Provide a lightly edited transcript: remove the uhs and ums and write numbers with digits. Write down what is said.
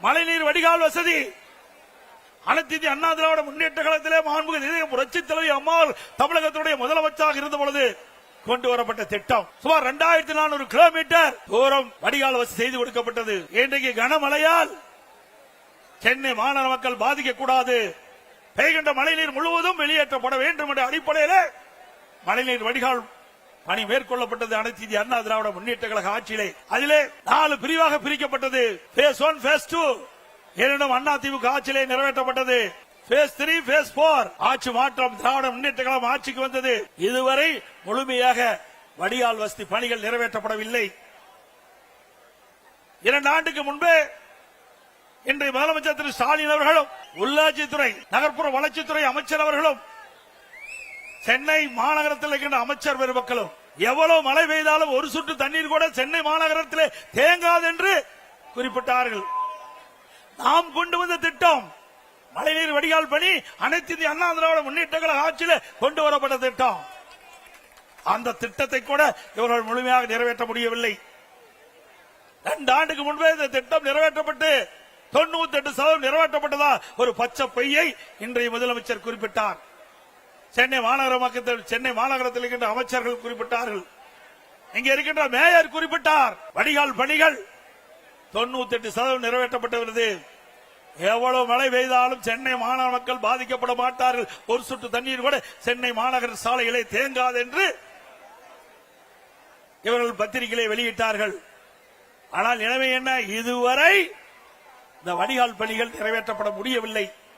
மழைநீர் வடிகால் வசதி அனைத்து இந்திய அண்ணா திராவிட முன்னேற்ற கழகத்திலே மாண்புமிகு புரட்சி தலைவி அம்மாள் தமிழகத்துடைய முதலமைச்சராக இருந்த பொழுது கொண்டு வரப்பட்ட திட்டம் சுமார் 2400 கிலோமீட்டர் தூரம் வடிகால் வசதி செய்து கொடுக்கப்பட்டது. இன்றைக்கு கனமழையால் சென்னை மாநகர மக்கள் பாதிக்க கூடாது, பெய்கின்ற மழைநீர் முழுவதும் வெளியேற்றப்பட வேண்டும் என்ற அடிப்படையில் மழைநீர் வடிகால் பணி மேற்கொள்ளப்பட்டது அனைத்து இந்திய அண்ணா திராவிட முன்னேற்ற கழக ஆட்சியிலே. அதிலே 4 பிரிவாக பிரிக்கப்பட்டது. பேஸ் 1 பேஸ் 2 இரண்டும் அண்ணா திமுக ஆட்சியிலே நிறைவேற்றப்பட்டது. பேஸ் 3 பேஸ் 4 ஆட்சி மாற்றம் திராவிட முன்னேற்ற கழகம் ஆட்சிக்கு வந்தது. இதுவரை முழுமையாக வடிகால் வசதி பணிகள் நிறைவேற்றப்படவில்லை. 2 ஆண்டுக்கு முன்பே இன்றைய முதலமைச்சர் திரு ஸ்டாலின் அவர்களும் உள்ளாட்சித்துறை நகர்ப்புற வளர்ச்சித்துறை அமைச்சர் அவர்களும் சென்னை மாநகரத்தில் இருக்கின்ற அமைச்சர் பெருமக்களும் எவ்வளவு மழை பெய்தாலும் ஒரு சொட்டு தண்ணீர் கூட சென்னை மாநகரத்திலே தேங்காது என்று குறிப்பிட்டார்கள். நாம் கொண்டு வந்த திட்டம் மழைநீர் வடிகால் பணி அனைத்து இந்திய அண்ணா திராவிட முன்னேற்ற கழக ஆட்சியிலே கொண்டு வரப்பட்ட திட்டம். அந்த திட்டத்தை கூட இவர்கள் முழுமையாக நிறைவேற்ற முடியவில்லை. 2 ஆண்டுக்கு முன்பே இந்த திட்டம் நிறைவேற்றப்பட்டு 98% நிறைவேற்றப்பட்டதா ஒரு பச்சை பொய்யை இன்றைய முதலமைச்சர் குறிப்பிட்டார். சென்னை மாநகரத்தில் இருக்கின்ற அமைச்சர்கள் குறிப்பிட்டார்கள், இங்கே இருக்கின்ற மேயர் குறிப்பிட்டார். வடிகால் பணிகள் 98% நிறைவேற்றப்பட்டுள்ளது. எவ்வளவு மழை பெய்தாலும் சென்னை மாநகர மக்கள் பாதிக்கப்பட மாட்டார்கள், ஒரு சொட்டு தண்ணீர் கூட சென்னை மாநகர சாலைகளை தேங்காது என்று இவர்கள் பத்திரிகைகளை வெளியிட்டார்கள். ஆனால் நிலைமை என்ன? இதுவரை இந்த வடிகால் பணிகள் நிறைவேற்றப்பட முடியவில்லை.